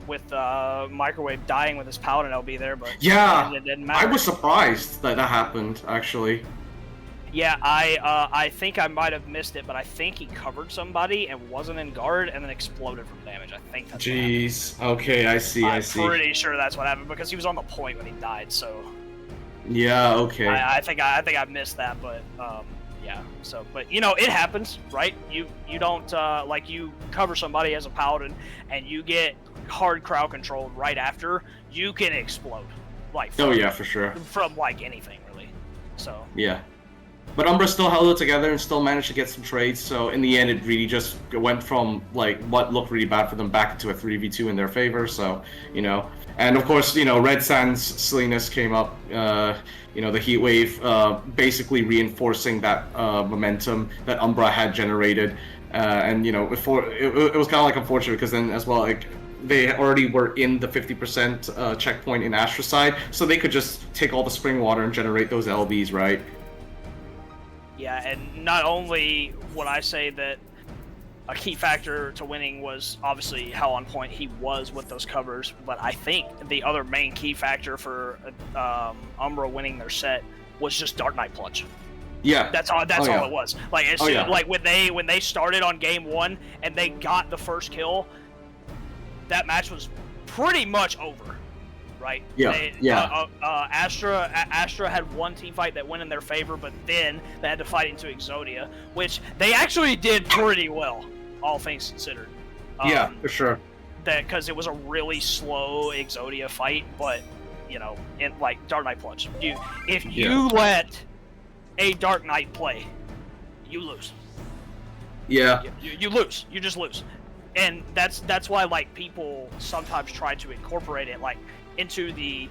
with Microwave dying with his Paladin LB there, but Yeah, it didn't I matter. was surprised that happened, actually. Yeah, I think I might have missed it, but I think he covered somebody and wasn't in guard and then exploded from damage. I think that's Jeez. Okay, I see. I'm pretty sure that's what happened because he was on the point when he died. So Yeah. Okay. I think I missed that, but yeah. So, but you know, it happens, right? You don't like you cover somebody as a Paladin and you get hard crowd controlled right after, you can explode. Like Oh yeah, for sure. From like anything really. So Yeah. But Umbra still held it together and still managed to get some trades, so in the end it really just went from like what looked really bad for them back into a 3v2 in their favor, so, you know. And of course, you know, Red Sand's silliness came up, you know, the heat wave basically reinforcing that momentum that Umbra had generated. And, you know, before it was kind of like unfortunate because then as well, like, they already were in the 50% checkpoint in Astra side, so they could just take all the spring water and generate those LBs, right? yeah, and not only would I say that a key factor to winning was obviously how on point he was with those covers, but I think the other main key factor for Umbra winning their set was just Dark Knight Plunge. Yeah, that's all. That's all it was. Like it's like when they started on game 1 and they got the first kill, that match was pretty much over. Right? Astra had one team fight that went in their favor, but then they had to fight into Exodia, which they actually did pretty well, all things considered. Yeah, for sure. Because it was a really slow Exodia fight, but you know, in like Dark Knight Plunge, if you let a Dark Knight play, you lose. Yeah. You lose. You just lose. And that's why like people sometimes try to incorporate it like into the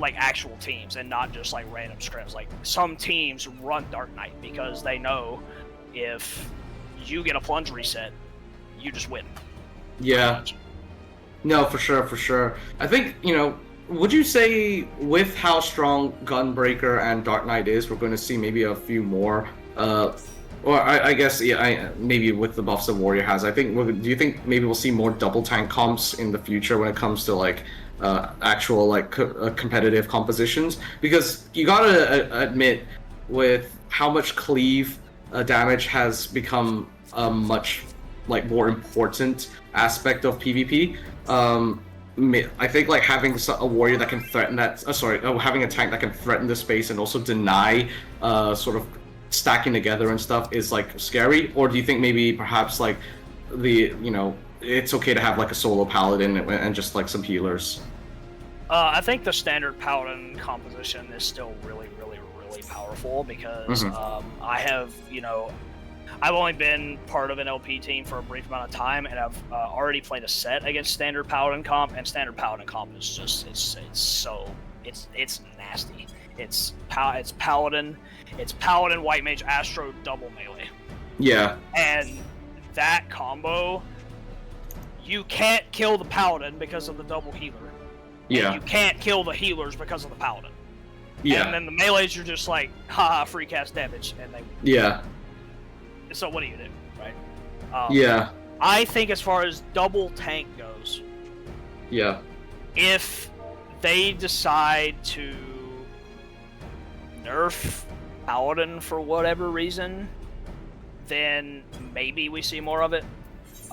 like actual teams and not just like random scrims. Like some teams run Dark Knight because they know if you get a plunge reset, you just win. Yeah. No, for sure. I think, you know, would you say with how strong Gunbreaker and Dark Knight is, we're going to see maybe a few more or I guess maybe with the buffs that Warrior has, do you think maybe we'll see more double tank comps in the future when it comes to like actual like competitive compositions? Because you gotta admit, with how much cleave damage has become a much like more important aspect of PvP. I think like having a warrior that can threaten that, having a tank that can threaten the space and also deny sort of stacking together and stuff is like scary. Or do you think maybe perhaps like it's okay to have like a solo paladin and just like some healers? I think the standard paladin composition is still really powerful because I've only been part of an LP team for a brief amount of time, and I've already played a set against standard paladin comp, and standard paladin comp is just it's nasty. It's paladin white mage astro double melee. Yeah. And that combo, you can't kill the paladin because of the double healer. Yeah. And you can't kill the healers because of the paladin. Yeah. And then the melees are just like, haha, free cast damage, and they. Yeah. So what do you do, right? Yeah. I think as far as double tank goes. Yeah. If they decide to nerf paladin for whatever reason, then maybe we see more of it.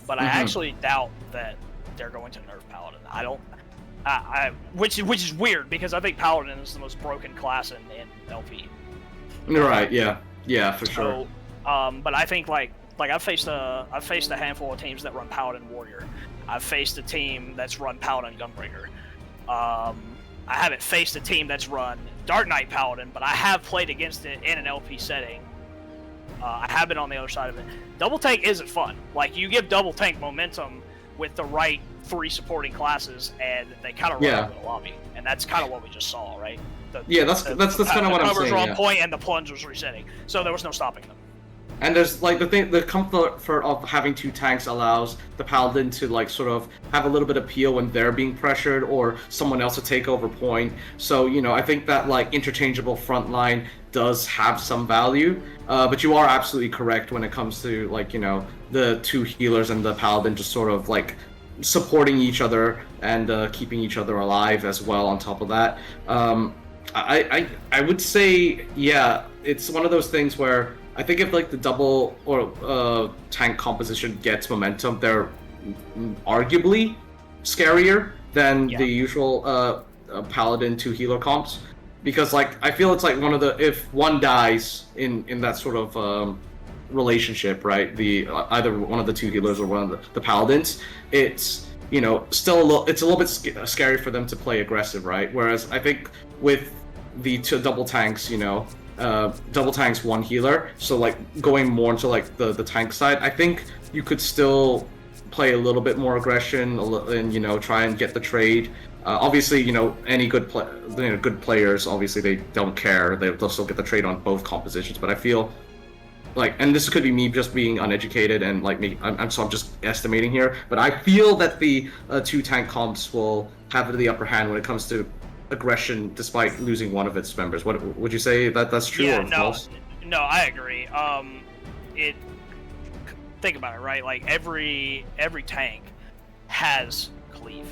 But I actually doubt that they're going to nerf paladin. I don't. Which is weird because I think paladin is the most broken class in LP. Right. Yeah. Yeah. For sure. But I think like I've faced a handful of teams that run paladin warrior. I've faced a team that's run paladin gunbreaker. I haven't faced a team that's run Dark Knight Paladin, but I have played against it in an LP setting. I have been on the other side of it. Double tank isn't fun. Like, you give double tank momentum with the right 3 supporting classes, and they kind of run out of the lobby. And that's kind of what we just saw, right? That's kind of what I'm saying. The covers were on point, and the plunge was resetting, so there was no stopping them. And there's like the comfort of having 2 tanks allows the paladin to like sort of have a little bit of appeal when they're being pressured or someone else to take over point. So, you know, I think that like interchangeable front line does have some value. But you are absolutely correct when it comes to like, you know, the 2 healers and the paladin just sort of like supporting each other and keeping each other alive as well. On top of that, I would say, yeah, it's one of those things where I think if like the double or tank composition gets momentum, they're arguably scarier than the usual paladin two healer comps, because like I feel it's like one of the, if one dies in that sort of relationship, right? The either one of the two healers or one of the paladins, it's, you know, still it's a little bit scary for them to play aggressive, right? Whereas I think with the two double tanks, you know, double tanks one healer, so like going more into like the tank side, I think you could still play a little bit more aggression and, you know, try and get the trade. Obviously, you know, any good good players, obviously they don't care, they'll still get the trade on both compositions. But I feel like, and this could be me just being uneducated and like me, I'm just estimating here, but I feel that the two tank comps will have the upper hand when it comes to aggression, despite losing one of its members. What would you say, that's true or false? No, I agree. Think about it, right? Like every tank has cleave.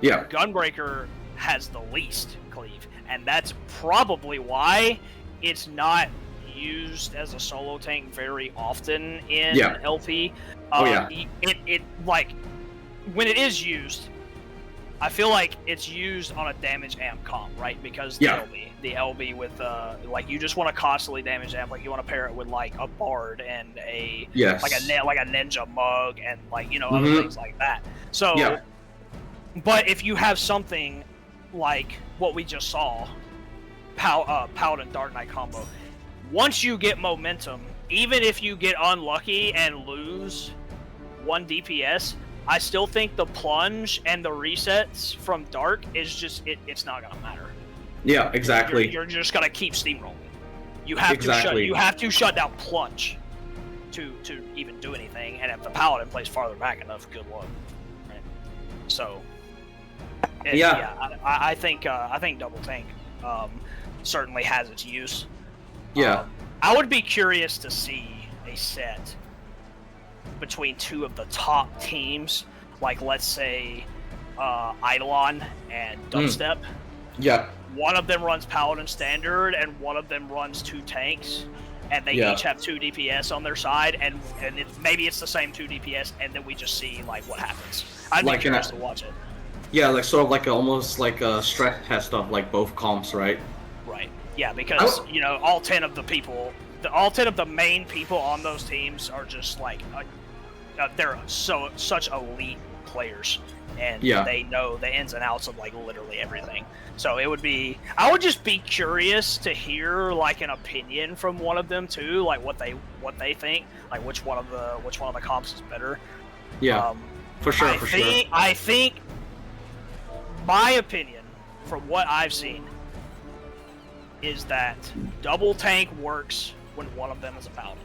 Yeah. Gunbreaker has the least cleave, and that's probably why it's not used as a solo tank very often in LP. It like, when it is used, I feel like it's used on a damage amp comp, right? Because the LB with like, you just want to constantly damage amp, like you want to pair it with like a bard and a like a ninja mug and like, you know, other things like that. So but if you have something like what we just saw, Paladin Dark Knight combo, once you get momentum, even if you get unlucky and lose 1 DPS, I still think the plunge and the resets from Dark is just, it's not gonna matter. Yeah, exactly. You're just gonna keep steamrolling. You have to shut down plunge to even do anything, and if the Paladin plays farther back enough, good luck. Right? So I think double tank certainly has its use. I would be curious to see a set between two of the top teams, like let's say Eidolon and Dubstep. One of them runs Paladin Standard and one of them runs 2 tanks, and they each have 2 DPS on their side, and maybe it's the same 2 DPS, and then we just see like what happens. I'd be curious to watch it. Yeah, like sort of like almost like a stress test of like both comps, right? Right. Yeah, because you know, all 10 of the main people on those teams are just like they're such elite players, and they know the ins and outs of like literally everything. So I would just be curious to hear like an opinion from one of them too, like what they think, like which one of the comps is better. For sure. I think my opinion, from what I've seen, is that double tank works when one of them is a paladin.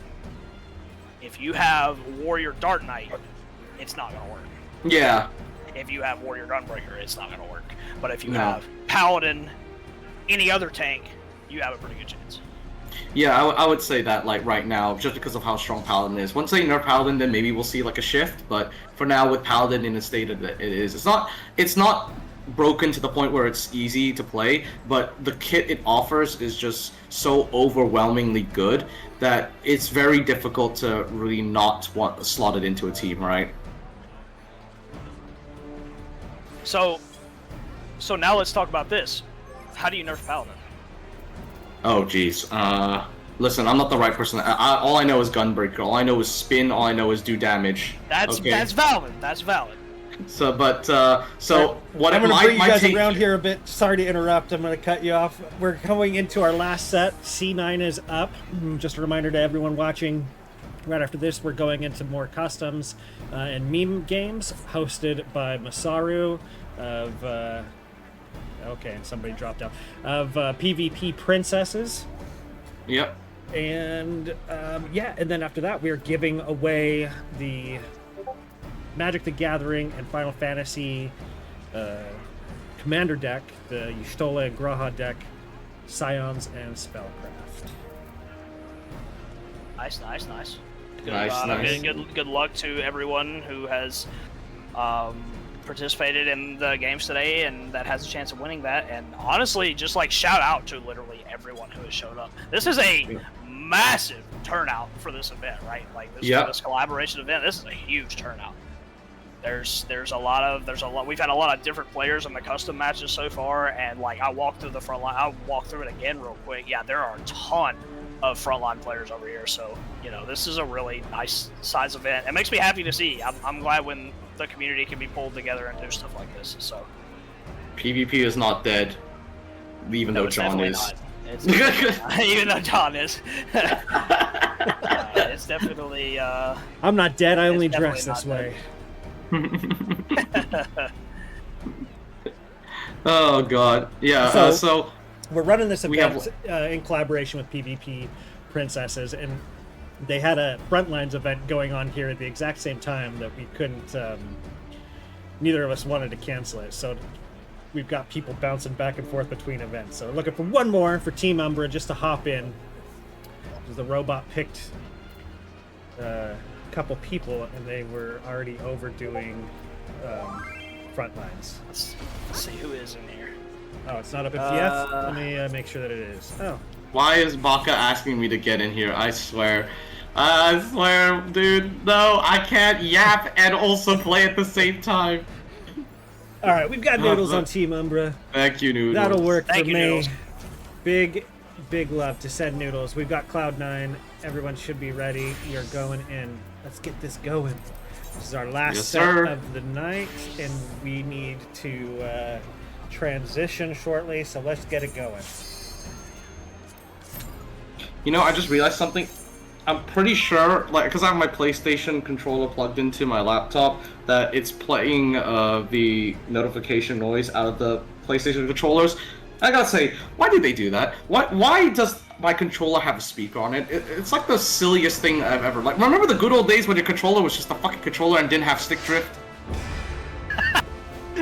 If you have Warrior Dark Knight, it's not gonna work. Yeah. If you have Warrior Gunbreaker, it's not gonna work. But if you have Paladin, any other tank, you have a pretty good chance. Yeah, I would say that like right now, just because of how strong Paladin is. Once they nerf Paladin, then maybe we'll see like a shift. But for now, with Paladin in the state that it is, it's not broken to the point where it's easy to play, but the kit it offers is just so overwhelmingly good that it's very difficult to really not slot it into a team, right? So now let's talk about this. How do you nerf Paladin? Oh, jeez. Listen, I'm not the right person. All I know is Gunbreaker. All I know is spin. All I know is do damage. That's valid. That's valid. So, what? I'm going to bring you guys around here a bit. Sorry to interrupt. I'm going to cut you off. We're going into our last set. C9 is up. Just a reminder to everyone watching. Right after this, we're going into more customs and meme games hosted by Masaru of. Okay, and somebody dropped out of PvP Princesses. Yep. And and then after that, we're giving away the Magic the Gathering and Final Fantasy Commander deck, the Y'shtola and Graha deck, Scions and Spellcraft. Nice. Good luck to everyone who has participated in the games today, and that has a chance of winning that. And honestly, just like shout out to literally everyone who has showed up. This is a massive turnout for this event, right? Like this, for this collaboration event, this is a huge turnout. There's a lot. We've had a lot of different players in the custom matches so far, and like I walked through the front line. I'll walk through it again real quick. Yeah, there are a ton of frontline players over here. So this is a really nice size event. It makes me happy to see. I'm glad when the community can be pulled together and do stuff like this. So PvP is not dead, even though John is. Even though John is. It's definitely. I'm not dead. I only dress this way. Oh god, yeah. So we're running this event in collaboration with PvP Princesses, and they had a Frontlines event going on here at the exact same time that we couldn't. Neither of us wanted to cancel it, so we've got people bouncing back and forth between events. So we're looking for one more for Team Umbra just to hop in, because the robot picked couple people and they were already overdoing Frontlines. Let's see who is in here. Oh, it's not up in FF? Let me make sure that it is. Oh. Why is Baka asking me to get in here? I swear, dude, no, I can't yap and also play at the same time. Alright, we've got Noodles on Team Umbra. Thank you, Noodles. That'll work for me. Noodles. Big love to send Noodles. We've got Cloud9. Everyone should be ready. You're going in. Let's get this going. This is our last set of the night, and we need to transition shortly, so let's get it going. I just realized something. I'm pretty sure, because I have my PlayStation controller plugged into my laptop, that it's playing the notification noise out of the PlayStation controllers. I gotta say, why do they do that? Why does my controller have a speaker on it? It's like the silliest thing I've ever. Like, remember the good old days when your controller was just a fucking controller and didn't have stick drift?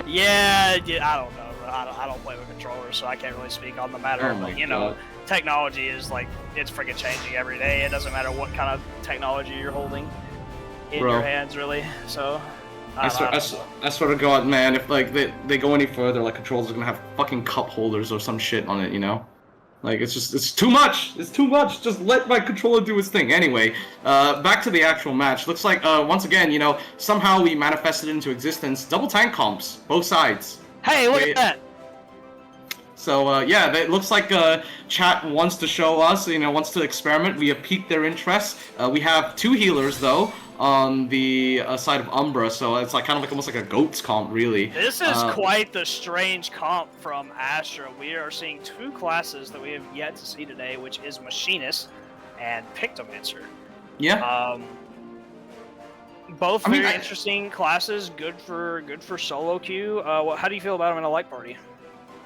Yeah, I don't know. I don't play with controllers, so I can't really speak on the matter. Oh but God. Technology is like, it's freaking changing every day. It doesn't matter what kind of technology you're holding in your hands, really. So. I swear to God, man, if like they go any further, like controllers are gonna have fucking cup holders or some shit on it, Like it's too much. It's too much. Just let my controller do its thing. Anyway, back to the actual match. Looks like once again, somehow we manifested into existence double tank comps, both sides. Hey, look at that. So yeah, it looks like chat wants to show us, wants to experiment. We have piqued their interest. We have two healers though on the side of Umbra, so it's like kind of like almost like a goats comp, really. This is quite the strange comp from Astra. We are seeing two classes that we have yet to see today, which is Machinist and Pictomancer. Yeah. Both very interesting classes. Good for solo queue. How do you feel about them in a light party?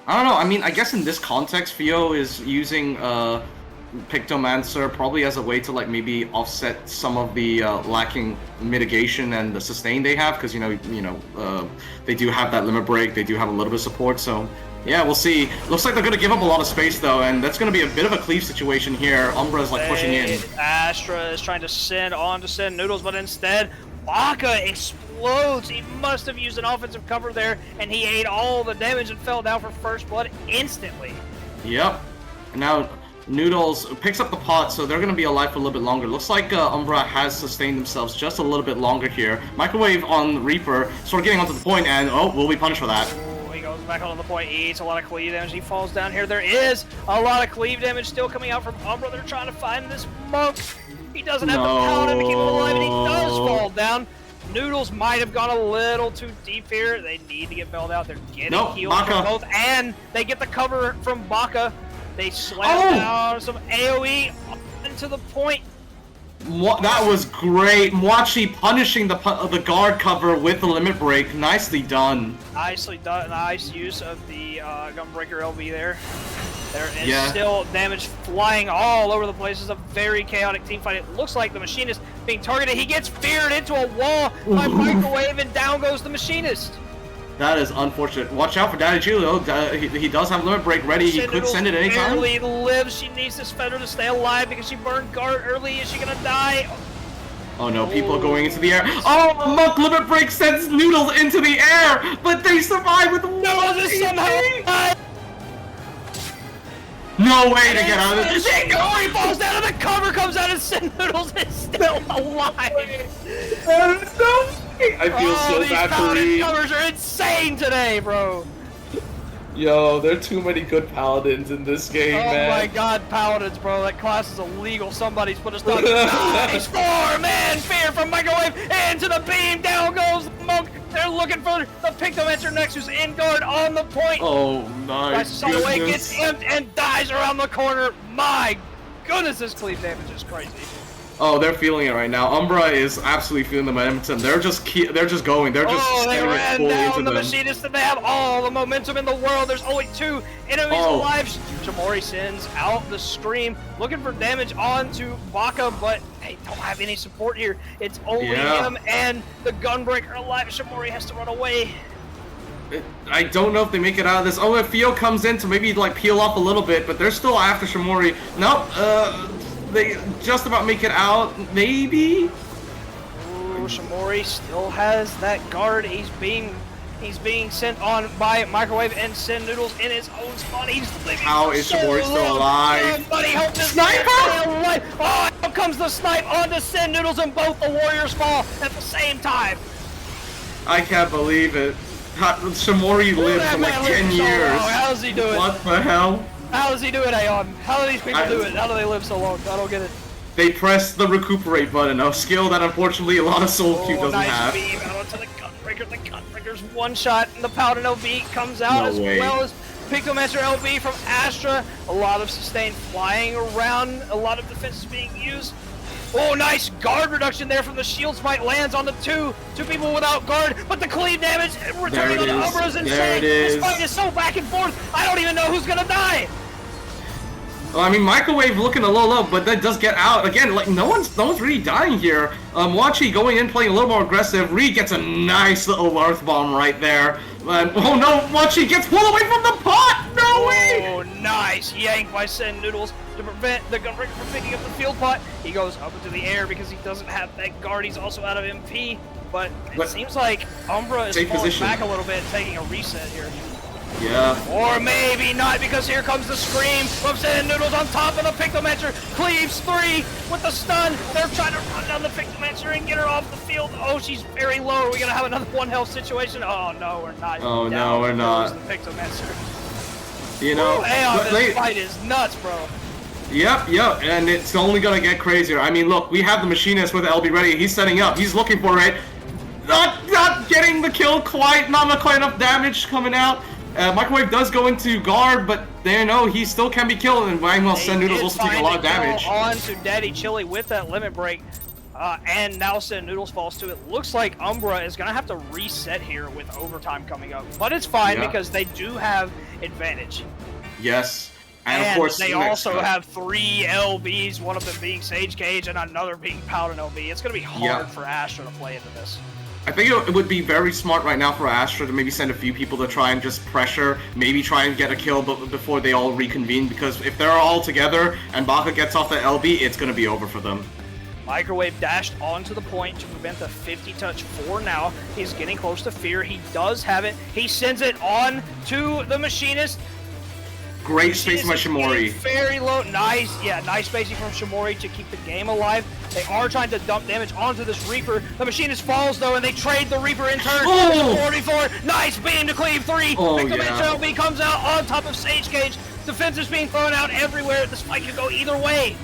I don't know. I mean, I guess in this context, Fio is using Pictomancer probably as a way to like maybe offset some of the lacking mitigation and the sustain they have, because they do have that limit break, they do have a little bit of support. So yeah, we'll see. Looks like they're gonna give up a lot of space though, and that's gonna be a bit of a cleave situation here. Umbra is like pushing in. Astra is trying to send Noodles, but instead Baka explodes. He must have used an offensive cover there, and he ate all the damage and fell down for first blood instantly. Yep. And now Noodles picks up the pot, so they're going to be alive for a little bit longer. Looks like Umbra has sustained themselves just a little bit longer here. Microwave on Reaper, sort of getting onto the point, and will be punished for that. He goes back onto the point, he eats a lot of cleave damage, he falls down here. There is a lot of cleave damage still coming out from Umbra. They're trying to find this monk. He doesn't have the power to keep him alive, and he does fall down. Noodles might have gone a little too deep here. They need to get bailed out. They're getting healed from both, and they get the cover from Baka. They slam down some AoE into the point. That was great. Mwachi punishing the guard cover with the limit break. Nicely done. Nicely done. Nice use of the Gunbreaker LB there. There is still damage flying all over the place. It's a very chaotic team fight. It looks like the Machinist being targeted. He gets feared into a wall by Microwave, and down goes the Machinist. That is unfortunate. Watch out for Daddy Julio. He does have limit break ready. He could send it anytime. Barely lives. She needs this Feather to stay alive because she burned guard early. Is she gonna die? Oh no, people are going into the air. Oh, Monk Limit Break sends Noodles into the air, but they survive with Noodles is somehow. No way to get out of this. He falls down and the cover comes out and Sin Noodles is still alive. I feel so these bad for Paladin Reed. covers are insane today, bro. Yo, there are too many good Paladins in this game, man. Oh my god, Paladins, bro. That class is illegal. Somebody's put us down. Nice 4-man fear from Microwave into the beam. Down goes the Monk. They're looking for the Pictomancer Nexus in guard on the point. Oh, nice. Away gets imped and dies around the corner. My goodness, this cleave damage is crazy. Oh, they're feeling it right now. Umbra is absolutely feeling the momentum. They're just going. They're just they ran fully down into the them. Machinist and they have all the momentum in the world. There's only 2 enemies alive. Shamori sends out the Scream, looking for damage onto Baka, but they don't have any support here. It's only him and the Gunbreaker alive. Shamori has to run away. I don't know if they make it out of this. Oh, if Fio comes in to maybe like peel off a little bit, but they're still after Shamori. Nope. They just about make it out, maybe? Ooh, Shamori still has that guard. He's being sent on by Microwave and Sin Noodles in his own spot. He's living. How is Shamori still alive? Somebody help this Sniper! guy. Oh, out comes the snipe onto Sin Noodles and both the warriors fall at the same time. I can't believe it. Shamori lived for like 10 years. How does he do it? What the hell? How does he do it, Aeon? How do these people do it? How do they live so long? I don't get it. They press the recuperate button, a skill that unfortunately a lot of Soul Cube doesn't nice have. Beam out onto the Gunbreaker. The Gunbreaker's one shot, and the Paladin LB comes out well as Pictomancer LB from Astra. A lot of sustain flying around. A lot of defense is being used. Oh, nice guard reduction there from the Shield Smite lands on the two people without guard, but the cleave damage returning on the Umbra is insane. This fight is so back and forth, I don't even know who's gonna die. Well, I mean, Microwave looking a little low, but that does get out. Again, like, no one's really dying here. Wachi going in, playing a little more aggressive. Reed gets a nice little Earth Bomb right there. Oh no, Wachi gets pulled away from the pot! No way! Oh, nice yank by Sin Noodles to prevent the Gunbreaker from picking up the field pot. He goes up into the air because he doesn't have that guard. He's also out of MP, but it seems like Umbra is falling back a little bit, taking a reset here. Yeah. Or maybe not, because here comes the Scream from Sin Noodles on top of the Pictomancer. Cleaves 3 with the stun. They're trying to run down the Pictomancer and get her off the field. Oh, she's very low. Are we going to have another 1 health situation? Oh, no, we're not. Oh, no, we're not. The Pictomancer. You know, this fight is nuts, bro. Yep, and it's only going to get crazier. I mean, look, we have the Machinist with LB ready. He's setting up. He's looking for it. Not getting the kill quite. Not quite enough damage coming out. Microwave does go into guard, but he still can be killed, and Wangwell Sin Noodles also take a lot of damage. On to Daddy Chili with that limit break, and now Sin Noodles falls to it. Looks like Umbra is going to have to reset here with overtime coming up, but it's fine because they do have advantage. Yes, and of course they also have 3 LBs, one of them being Sage Cage and another being Paladin LB. It's going to be hard for Astra to play into this. I think it would be very smart right now for Astra to maybe send a few people to try and just pressure, maybe try and get a kill before they all reconvene, because if they're all together and Baka gets off the LB, it's going to be over for them. Microwave dashed onto the point to prevent the 50 touch for now. He's getting close to Fear. He does have it. He sends it on to the Machinist. Great spacing by Shamori. Very low. Nice spacing from Shamori to keep the game alive. They are trying to dump damage onto this Reaper. The Machinist falls, though, and they trade the Reaper in turn. Oh! 44. Nice beam to cleave 3. Oh, Victor LB comes out on top of Sage Cage. Defense is being thrown out everywhere. This fight could go either way.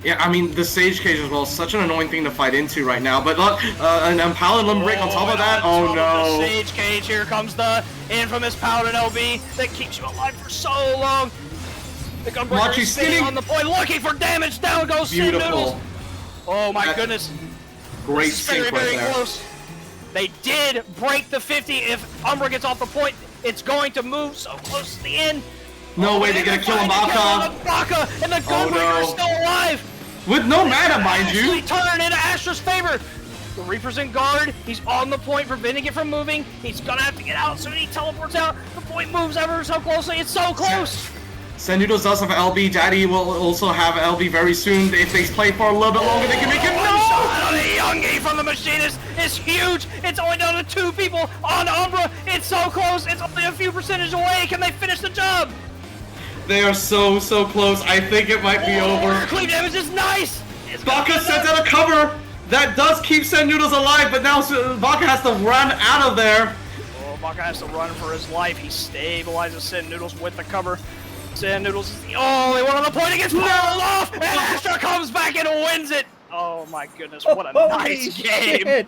Yeah, I mean, the Sage Cage as well is such an annoying thing to fight into right now. But look, an Paladin Limb Break on top of that. Oh no. The Sage Cage, here comes the infamous Paladin LB that keeps you alive for so long. The Gunbreaker is sitting on the point, looking for damage. Down goes Sin Noodles. Oh my goodness. Great sync right there. Close. They did break the 50. If Umbra gets off the point, it's going to move so close to the end. No way they're gonna kill Baka. And the Gunbreaker is still alive. With no mana, mind you. Turn in Astra's favor. The Reaper's in guard. He's on the point, preventing it from moving. He's gonna have to get out, so he teleports out. The point moves ever so closely. It's so close. Sin Noodles does have LB. Daddy will also have LB very soon. If they play for a little bit longer, they can make it. No! the Machinist is huge. It's only down to 2 people on Umbra. It's so close. It's only a few percentage away. Can they finish the job? They are so close. I think it might be over. Cleave damage is nice. Baka sends out a cover. That does keep Sand Noodles alive, but now Baka has to run out of there. Oh, Baka has to run for his life. He stabilizes Sand Noodles with the cover. Sand Noodles is the only one on the point against off, and Astra comes back and wins it. Oh my goodness, what a nice game.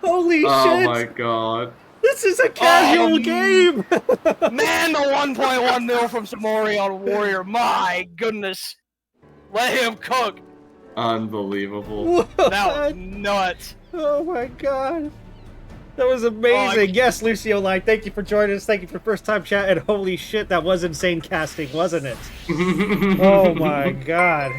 Holy shit. Oh my god. This is a casual game! Man, the 1.1 mil from Samori on Warrior. My goodness. Let him cook. Unbelievable. What? That was nuts. Oh my god. That was amazing. Yes, Lucio Line, thank you for joining us. Thank you for first time chat. And holy shit, that was insane casting, wasn't it? Oh my god.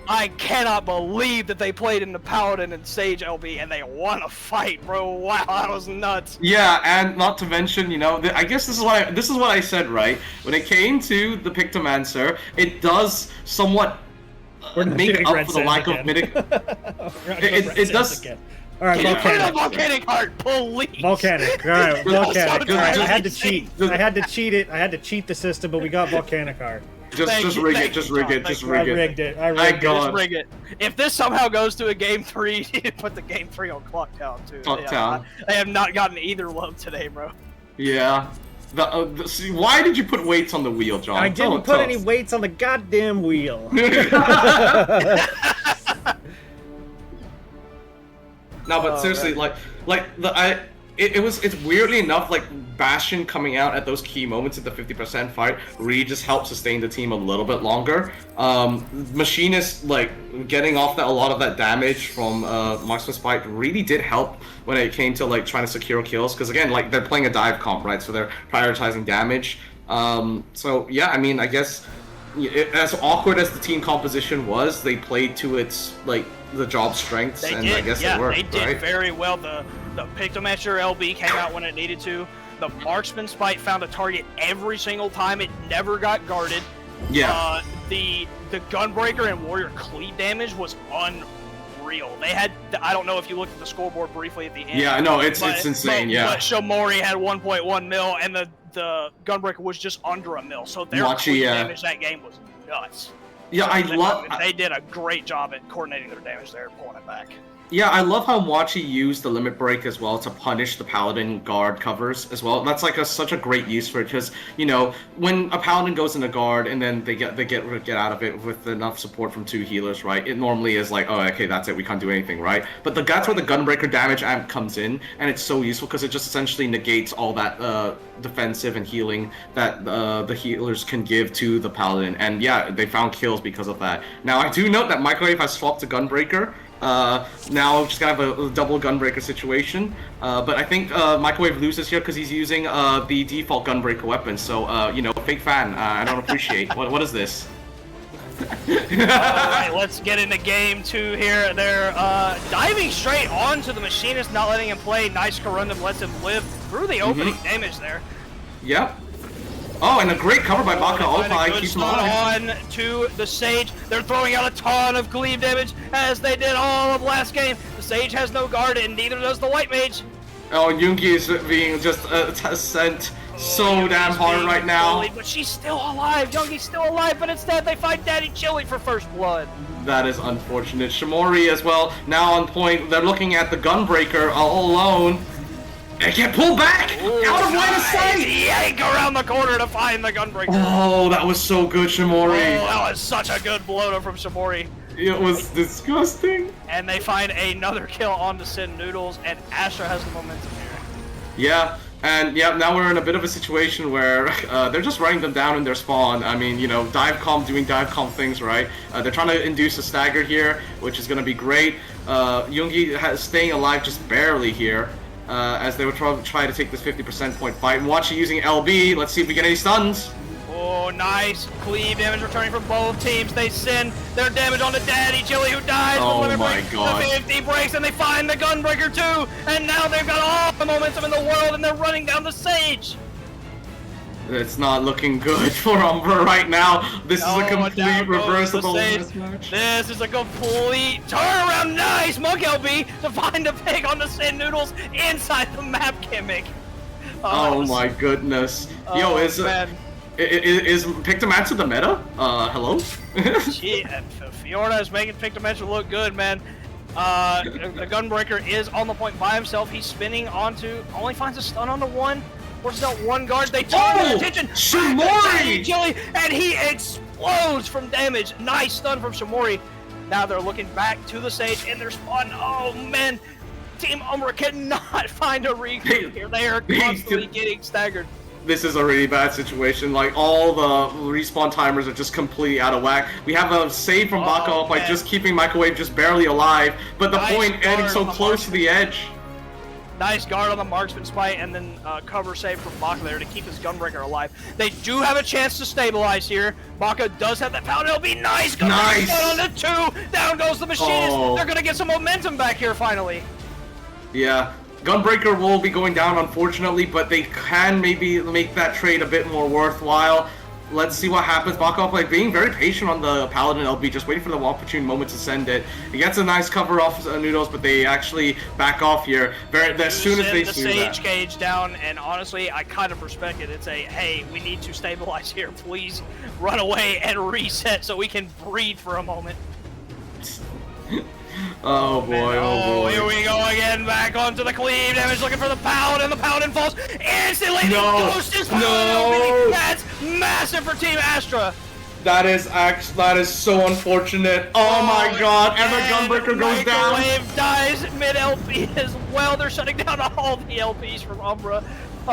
I cannot believe that they played in the Paladin and Sage LB and they won a fight, bro. Wow, that was nuts. Yeah, and not to mention, you know, I guess this is what I said, right? When it came to the Pictomancer, it does somewhat make up for the lack of it does. Again. All right, volcanic. Volcanic heart, please. Volcanic. All right, volcanic. All right, I had to cheat. I had to cheat it. I had to cheat the system, but we got volcanic heart. Just rig it. I rigged it. If this somehow goes to a game 3, put the game 3 on Clocktown too. Clocktown. They have not gotten either love today, bro. Yeah. See, why did you put weights on the wheel, John? I didn't put any weights on the goddamn wheel. No, but seriously, it's weirdly enough, like, Bastion coming out at those key moments in the 50% fight really just helped sustain the team a little bit longer. Machinist, like, getting off a lot of that damage from Marksman's Spike really did help when it came to, like, trying to secure kills, because again, like, they're playing a dive comp, right, so they're prioritizing damage. So, yeah, I mean, I guess, as awkward as the team composition was, they played to its, like, the job strengths, I guess it worked, they did right? very well. The Pictomancer LB came out when it needed to. The Marksman Spite found a target every single time. It never got guarded. Yeah. The Gunbreaker and Warrior cleave damage was unreal. They had, I don't know if you looked at the scoreboard briefly at the end. Yeah, no, it's insane, But Shomori had 1.1 mil, and the Gunbreaker was just under a mil. So their cleave damage that game was nuts. Yeah, They did a great job at coordinating their damage there and pulling it back. Yeah, I love how Machi used the limit break as well to punish the Paladin guard covers as well. That's like such a great use for it, because, you know, when a Paladin goes in a guard and then they get out of it with enough support from 2 healers, right? It normally is like, oh, okay, that's it, we can't do anything, right? But that's where the Gunbreaker damage amp comes in, and it's so useful because it just essentially negates all that defensive and healing that the healers can give to the Paladin. And yeah, they found kills because of that. Now, I do note that Microwave has swapped to Gunbreaker. Now just gonna have a double Gunbreaker situation, but I think Microwave loses here because he's using the default Gunbreaker weapon. So you know, fake fan, I don't appreciate. What is this? Alright, let's get into game 2 here. They're diving straight onto the Machinist, not letting him play. Nice Corundum lets him live through the opening damage there. Yep. Oh, and a great cover by Baka. Opai keeps him alive. On to the Sage. They're throwing out a ton of cleave damage as they did all of last game. The Sage has no guard and neither does the White Mage. Oh, Yoongi is being just sent so damn hard right now. Bullied, but she's still alive. Yoongi's still alive, but instead they fight Daddy Chili for first blood. That is unfortunate. Shimori as well, now on point. They're looking at the Gunbreaker all alone. They get pulled back! Out of line of sight! Yank around the corner to find the Gunbreaker. Oh, that was so good, Shimori. Oh, that was such a good blow from Shimori. It was disgusting. And they find another kill on the Sin Noodles, and Astra has the momentum here. Yeah, and yeah, now we're in a bit of a situation where they're just running them down in their spawn. I mean, you know, dive comp doing dive comp things, right? They're trying to induce a stagger here, which is going to be great. Yoongi staying alive just barely here. As they would try to take this 50% point fight. And watch it using LB. Let's see if we get any stuns. Oh, nice. Cleave damage returning from both teams. They send their damage on to Daddy Chili, who dies. Oh my god. The 50 breaks, and they find the Gunbreaker too. And now they've got all the momentum in the world, and they're running down the Sage. It's not looking good for Umbra right now. This is a complete reversible mismatch. This is a complete turnaround. Nice Monk LB to find a pick on the Sand Noodles inside the map gimmick. Oh my goodness. Yo, is Pictomatsu the meta? Hello? Fiorna is making Pictomatsu look good, man. The Gunbreaker is on the point by himself. He's spinning onto, only finds a stun on the one. Forces out one guard. They turn their attention. Shimori! And he explodes from damage. Nice stun from Shimori. Now they're looking back to the stage in their spawn. Oh man, Team Umbra cannot find a regroup here. They are constantly getting staggered. This is a really bad situation. Like, all the respawn timers are just completely out of whack. We have a save from Baka up by just keeping Microwave just barely alive, but the point getting so close to the edge. Nice guard on the marksman spite, and then cover save from Baka there to keep his Gunbreaker alive. They do have a chance to stabilize here. Baka does have that power. It'll be nice. Nice. On the 2. Down goes the Machinist. They're gonna get some momentum back here finally. Yeah. Gunbreaker will be going down, unfortunately, but they can maybe make that trade a bit more worthwhile. Let's see what happens. Bakov, like, being very patient on the Paladin LB, just waiting for the opportune moment to send it. He gets a nice cover off Noodles, but they actually back off here. As soon as they the Sage Cage down, and honestly, I kind of respect it. It's a, hey, we need to stabilize here. Please run away and reset so we can breathe for a moment. Oh boy, oh boy. Here we go again, back onto the cleave damage, looking for the Paladin. The Paladin falls instantly. No, Ghost is no. That's massive for Team Astra. That is so unfortunate. Oh my god, and the Gunbreaker goes down. Wave dies mid LP as well. They're shutting down all the LPs from Umbra.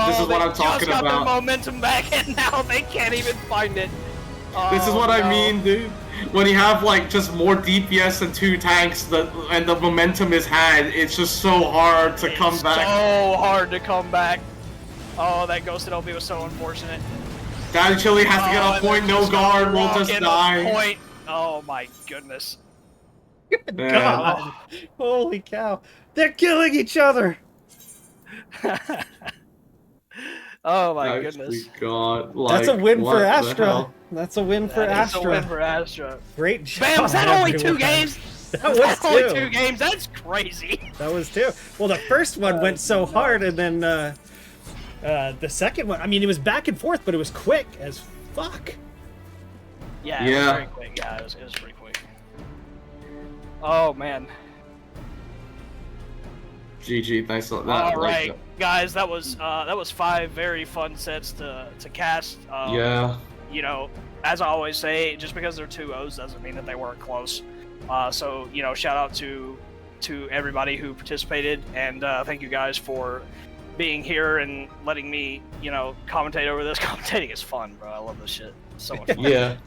This is what I'm talking about. They just got their momentum back, and now they can't even find it. This is what I mean, dude. When you have like just more DPS and 2 tanks, and the momentum is had, it's just so hard to come back. So hard to come back. Oh, that ghosted LB was so unfortunate. Daddy Chili has to get a point, no guard, we'll just die. Point. Oh my goodness. Good God. Holy cow. They're killing each other. Oh my goodness. God. Like, that's a win for Astra. That's a win for Astra. That's a win for Astra. Great job. Bam, was that only 2 games? That was only 2 games. That's crazy. That was 2. Well, the first one went so hard, and then the second one, I mean, it was back and forth, but it was quick as fuck. Yeah, it was very quick. Yeah, it was pretty quick. Oh, man. GG, thanks a lot. All right, guys, that was 5 very fun sets to cast. Yeah. You know, as I always say, just because they're 2-0s doesn't mean that they weren't close. So, you know, shout out to everybody who participated, and thank you guys for being here and letting me, you know, commentate over this. Commentating is fun, bro. I love this shit. It's so much fun. Yeah.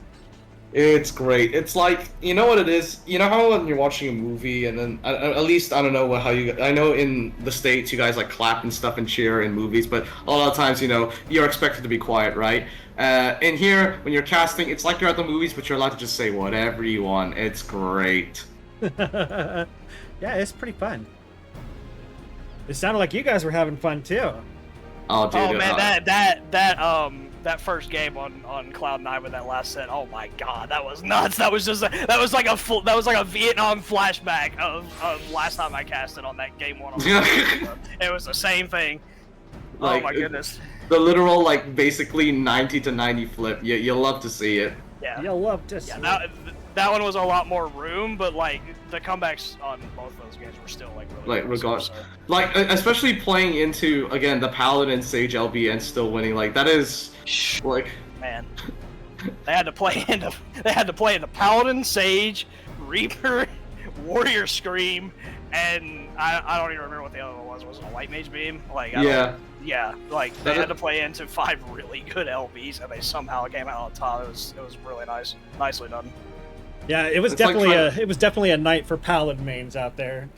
It's great. It's like, you know what it is? You know how when you're watching a movie and then, at least, I don't know how you, I know in the States you guys like clap and stuff and cheer in movies, but a lot of times, you know, you're expected to be quiet, right? In here, when you're casting, it's like you're at the movies, but you're allowed to just say whatever you want. It's great. Yeah, it's pretty fun. It sounded like you guys were having fun too. Oh, dude, oh man, that first game on Cloud9 with that last set. Oh my god, that was nuts. That was like a Vietnam flashback of last time I casted on that game 1. It was the same thing. Like, oh my goodness. The literal, like, basically 90 to 90 flip. You'll love to see it. Yeah. You'll love to see it. That one was a lot more room, but like the comebacks on both of those games were still like really like regardless, like especially playing into again the Paladin Sage LB and still winning, like that is like man. They had to play into Paladin, Sage, Reaper, Warrior Scream, and I don't even remember what the other one was. Was it a White Mage Beam? Like yeah, like they had to play into 5 really good LBs, and they somehow came out on top. It was really nicely done. Yeah, it was definitely a night for Paladin mains out there.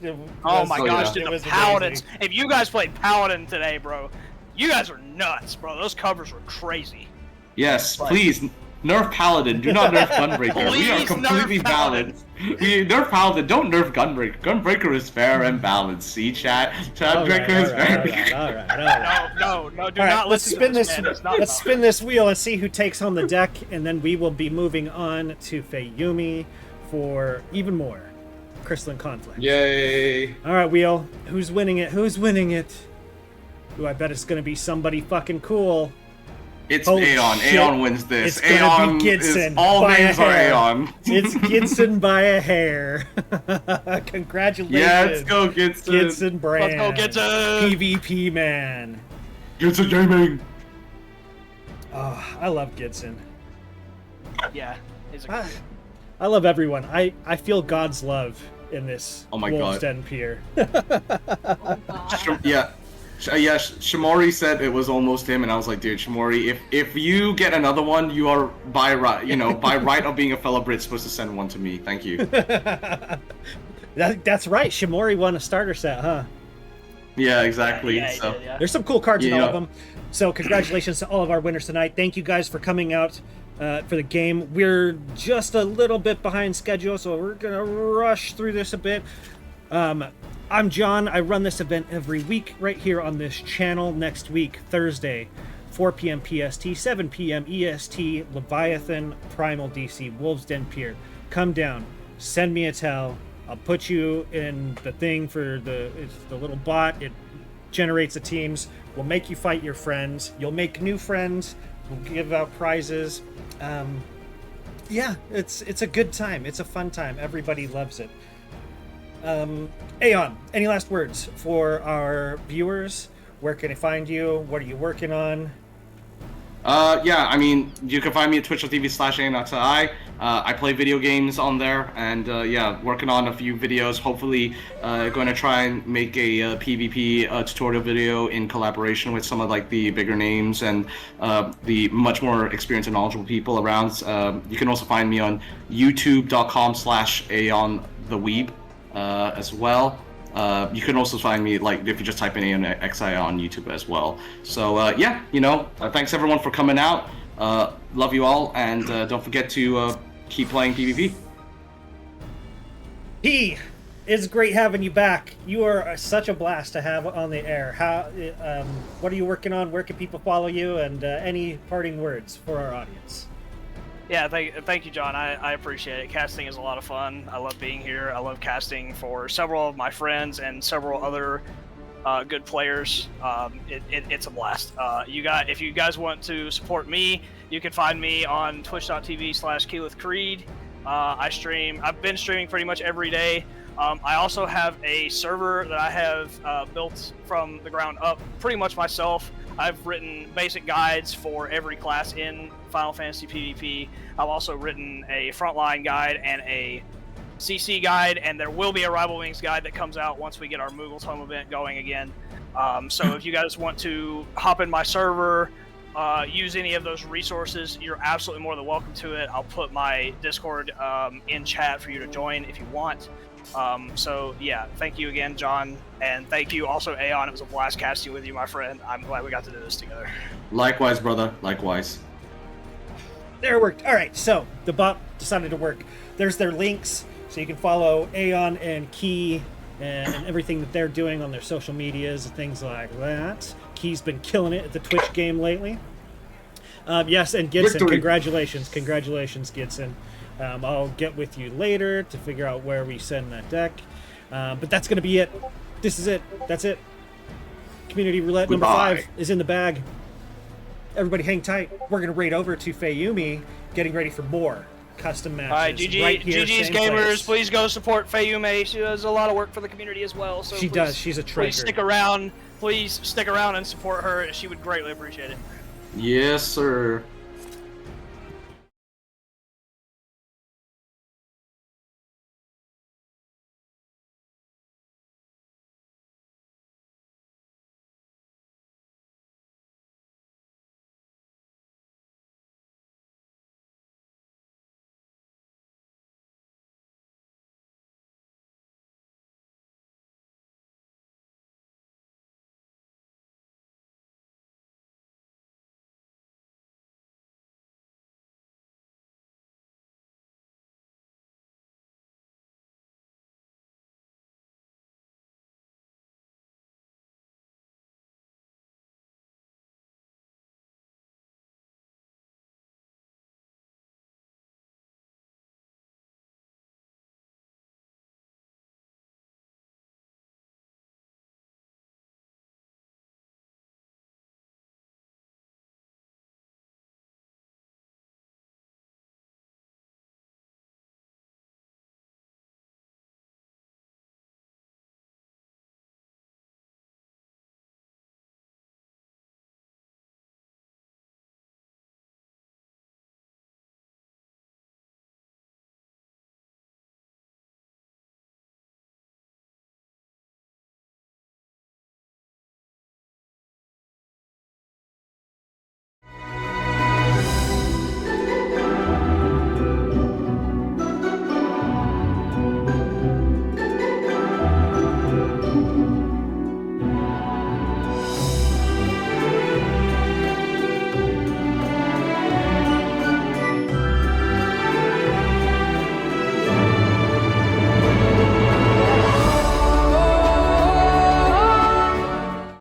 Oh my gosh, dude, the Paladins! Amazing. If you guys played Paladin today, bro, you guys are nuts, bro. Those covers were crazy. Yes, please. Nerf Paladin. Do not nerf Gunbreaker. We are Please completely nerf balanced. Nerf Paladin. Don't nerf Gunbreaker. Gunbreaker is fair and balanced. See, chat. Gunbreaker is fair. All right. No, do All right, not let's listen spin to this. man. It's not Let's about spin this wheel and see who takes home the deck, and then we will be moving on to Fayumi for even more Crystalline Conflict. Yay! All right, wheel. Who's winning it? Who's winning it? Ooh, I bet it's gonna be somebody fucking cool. It's Holy Aeon. shit. Aeon wins this. It's gonna Aeon be Gidson is all by a names are hair. Aeon. It's Gidson by a hair. Congratulations. Yeah, let's go Gidson. Gidson brand. Let's go Gidson. PvP man. Gidson gaming. Oh, I love Gidson. Yeah, he's a good I love everyone. I feel God's love in this Oh my Wolves God. Den Pier. Yeah. Shimori said it was almost him, and I was like, dude, Shimori, if you get another one, you are by right, by right of being a fellow Brit, supposed to send one to me. Thank you. That's right. Shimori won a starter set, huh? Yeah, exactly. Yeah, So yeah. There's some cool cards in all Yeah. of them. So congratulations to all of our winners tonight. Thank you guys for coming out for the game. We're just a little bit behind schedule, so we're gonna rush through this a bit. I'm John. I run this event every week right here on this channel. Next week, Thursday, 4 p.m. PST, 7 p.m. EST, Leviathan, Primal DC, Wolves Den Pier. Come down, send me a tell. I'll put you in the thing for it's the little bot. It generates the teams. We'll make you fight your friends. You'll make new friends. We'll give out prizes. Yeah, it's a good time. It's a fun time. Everybody loves it. Aeon, any last words for our viewers? Where can they find you? What are you working on? Yeah, I mean, you can find me at twitch.tv/AeonXI. I play video games on there, and yeah, working on a few videos. Hopefully, going to try and make a PvP tutorial video in collaboration with some of like the bigger names and the much more experienced and knowledgeable people around. You can also find me on youtube.com/AeonTheWeeb as well. You can also find me, like, if you just type in Aeon XI on YouTube as well. So, yeah, thanks everyone for coming out. Love you all, and don't forget to keep playing PvP. It's great having you back. You are such a blast to have on the air. What are you working on? Where can people follow you? And any parting words for our audience? Yeah, thank you, John. I appreciate it. Casting is a lot of fun. I love being here. I love casting for several of my friends and several other good players. It's a blast. If you guys want to support me, you can find me on twitch.tv/KeylethCreed. I've been streaming pretty much every day. I also have a server that I have built from the ground up pretty much myself. I've written basic guides for every class in Final Fantasy PvP. I've also written a frontline guide and a CC guide, and there will be a Rival Wings guide that comes out once we get our Moogle's Home event going again. So if you guys want to hop in my server, use any of those resources, you're absolutely more than welcome to it. I'll put my Discord in chat for you to join if you want. So yeah, thank you again, John, and thank you also, Aeon. It was a blast casting with you, my friend. I'm glad we got to do this together. Likewise, brother. Likewise. There it worked. All right, so the bot decided to work. There's their links, so you can follow Aeon and Key and everything that they're doing on their social medias and things like that. Key's been killing it at the Twitch game lately. Yes, and Gidson, Victory. Congratulations, Gidson. I'll get with you later to figure out where we send that deck. But that's going to be it. This is it. That's it. Community Roulette number 5 is in the bag. Everybody hang tight. We're going to raid over to Fayumi, getting ready for more custom matches. All right, GG's gamers, place. please go support Fayume. She does a lot of work for the community as well. So She does. She's a treasure. Please stick around. Please stick around and support her. She would greatly appreciate it. Yes, sir.